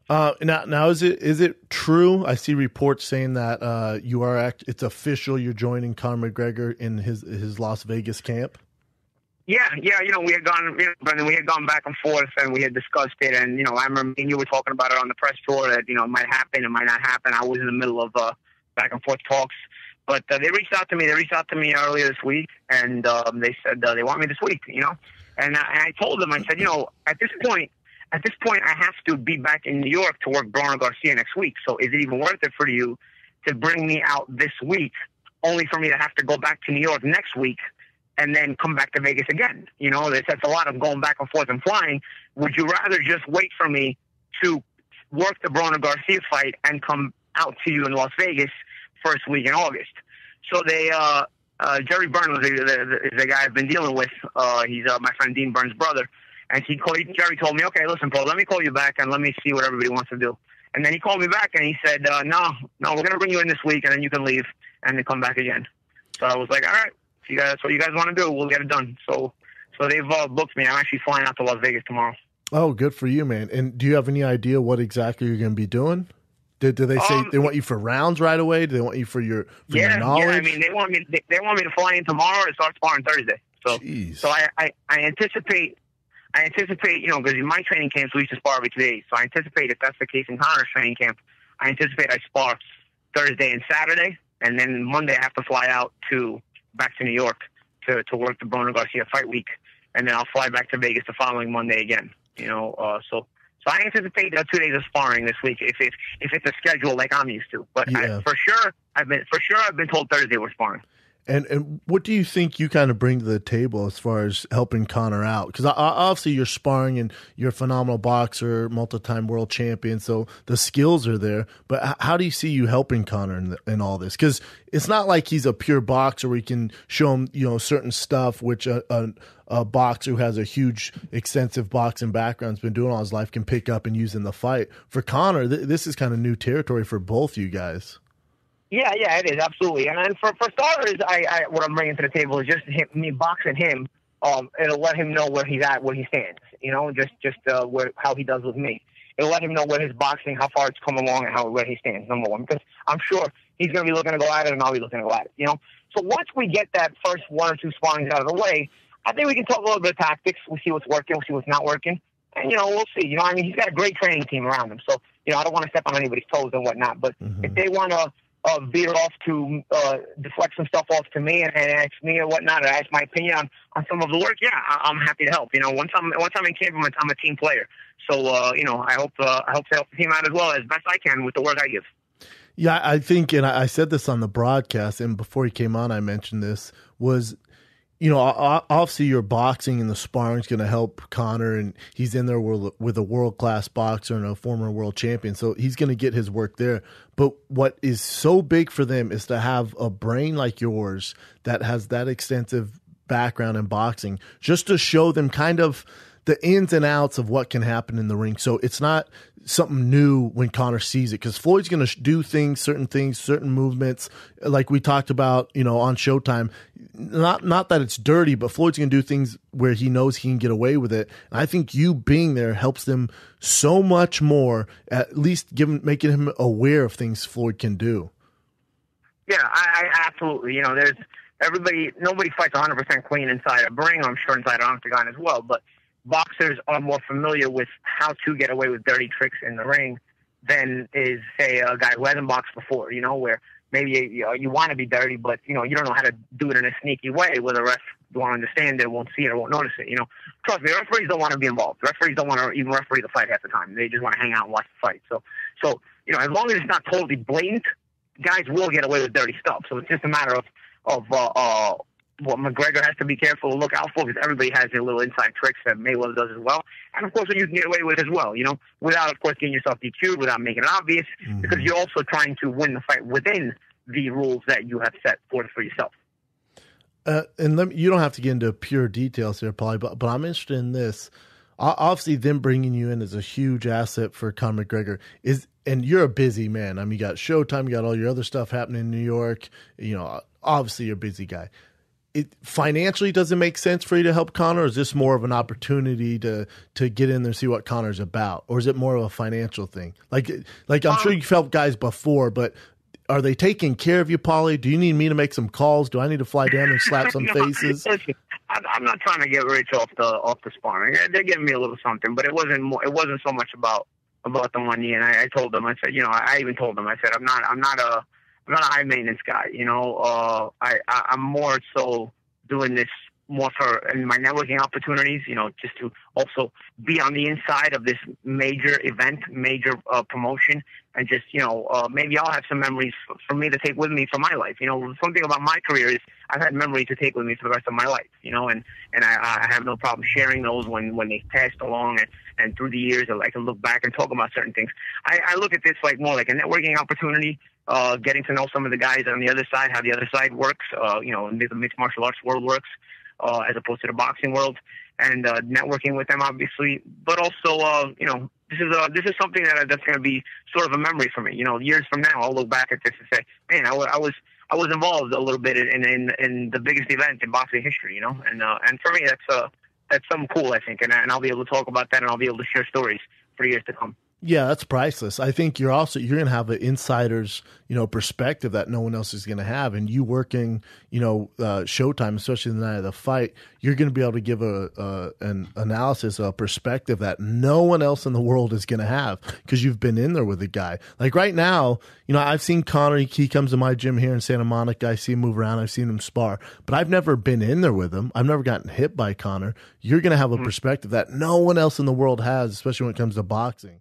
Now is it true? I see reports saying that it's official. You're joining Conor McGregor in his Las Vegas camp. Yeah. We had gone, Brendan, we had gone back and forth, and we had discussed it. And I remember me and you were talking about it on the press tour that it might happen, it might not happen. I was in the middle of back and forth talks, but they reached out to me. They reached out to me earlier this week, and they said they want me this week. And I told them, I said, at this point, I have to be back in New York to work Bruno Garcia next week. So is it even worth it for you to bring me out this week, only for me to have to go back to New York next week and then come back to Vegas again? That's a lot of going back and forth and flying. Would you rather just wait for me to work the Bruno Garcia fight and come out to you in Las Vegas first week in August? So they, Jerry Burns is the guy I've been dealing with. He's my friend Dean Burns' brother. And Jerry told me, okay, listen, Paul, let me call you back and let me see what everybody wants to do. And then he called me back and he said, no, we're going to bring you in this week and then you can leave and then come back again. So I was like, all right, if that's what you guys want to do, we'll get it done. So they've booked me. I'm actually flying out to Las Vegas tomorrow. Oh, good for you, man. And do you have any idea what exactly you're going to be doing? Do they say they want you for rounds right away? Do they want you for your knowledge? Yeah, I mean, they want me to fly in tomorrow and start sparring Thursday. So I anticipate, because in my training camps we used to spar every 2 days. So I anticipate, if that's the case in Conor's training camp, I anticipate I spar Thursday and Saturday, and then Monday I have to fly out back to New York to work the Bruno Garcia fight week, and then I'll fly back to Vegas the following Monday again. So I anticipate 2 days of sparring this week if it's a schedule like I'm used to. But yeah. I've been told Thursday we're sparring. And what do you think you kind of bring to the table as far as helping Conor out? Because obviously you're sparring and you're a phenomenal boxer, multi-time world champion, so the skills are there. But how do you see you helping Conor in all this? Because it's not like he's a pure boxer where you can show him certain stuff, which a boxer who has a huge, extensive boxing background, has been doing all his life, can pick up and use in the fight. For Conor, this is kind of new territory for both you guys. Yeah, it is, absolutely. And for starters, I what I'm bringing to the table is just me boxing him. It'll let him know where he's at, where he stands. How he does with me. It'll let him know where his boxing, how far it's come along, and where he stands. Number one, because I'm sure he's going to be looking to go at it, and I'll be looking to go at it. So once we get that first one or two sparrings out of the way, I think we can talk a little bit of tactics. We'll see what's working. We'll see what's not working. And, we'll see. He's got a great training team around him. So, I don't want to step on anybody's toes and whatnot. But if they want to veer off to deflect some stuff off to me and ask me or whatnot, or ask my opinion on some of the work, yeah, I'm happy to help. Once I'm in camp, I'm a team player. So, I hope to help the team out as well as best I can with the work I give. Yeah, I think, and I said this on the broadcast, and before he came on, I mentioned this, was obviously your boxing and the sparring is going to help Conor, and he's in there with a world-class boxer and a former world champion, so he's going to get his work there. But what is so big for them is to have a brain like yours that has that extensive background in boxing, just to show them kind of the ins and outs of what can happen in the ring. So it's not something new when Conor sees it, because Floyd's going to do certain movements, like we talked about, on Showtime. Not that it's dirty, but Floyd's going to do things where he knows he can get away with it. And I think you being there helps them so much more, at least making him aware of things Floyd can do. Yeah, I absolutely. Nobody fights 100% clean inside a ring. I'm sure inside an octagon as well, but boxers are more familiar with how to get away with dirty tricks in the ring than is, say, a guy who hasn't boxed before, where maybe you want to be dirty, but, you don't know how to do it in a sneaky way where the ref won't understand it, won't see it, or won't notice it. Trust me, referees don't want to be involved. Referees don't want to even referee the fight half the time. They just want to hang out and watch the fight. So as long as it's not totally blatant, guys will get away with dirty stuff. So it's just a matter of what McGregor has to be careful to look out for, because everybody has their little inside tricks that Mayweather does as well. And, of course, what you can get away with as well, without, of course, getting yourself DQ'd, without making it obvious, because you're also trying to win the fight within the rules that you have set for yourself. You don't have to get into pure details here, probably, but I'm interested in this. Obviously, them bringing you in is a huge asset for Conor McGregor. And you're a busy man. I mean, you got Showtime, you got all your other stuff happening in New York. Obviously, you're a busy guy. financially, does it make sense for you to help Conor? Or is this more of an opportunity to get in there and see what Conor's about? Or is it more of a financial thing? Like I'm sure you've helped guys before, but are they taking care of you, Paulie? Do you need me to make some calls? Do I need to fly down and slap some faces? Listen, I'm not trying to get rich off the sparring. They're giving me a little something, but it wasn't so much about the money. And I told them, I said, I even told them, I said, I'm not a high maintenance guy. I'm more so doing this more for my networking opportunities, just to also be on the inside of this major event, major promotion, and just, maybe I'll have some memories for me to take with me for my life. Something about my career is I've had memories to take with me for the rest of my life, and I have no problem sharing those when they passed along and through the years, I can look back and talk about certain things. I look at this more like a networking opportunity, getting to know some of the guys on the other side, how the other side works, the mixed martial arts world works, as opposed to the boxing world, and networking with them, obviously. But also, this is something that's going to be sort of a memory for me. Years from now, I'll look back at this and say, man, I was involved a little bit in the biggest event in boxing history. And for me, that's something cool, I think, and I'll be able to talk about that, and I'll be able to share stories for years to come. Yeah, that's priceless. I think you're going to have an insider's, perspective that no one else is going to have. And you working, Showtime, especially the night of the fight, you're going to be able to give an analysis, a perspective that no one else in the world is going to have because you've been in there with the guy. Like right now, I've seen Conor. He comes to my gym here in Santa Monica. I see him move around. I've seen him spar, but I've never been in there with him. I've never gotten hit by Conor. You're going to have a perspective that no one else in the world has, especially when it comes to boxing.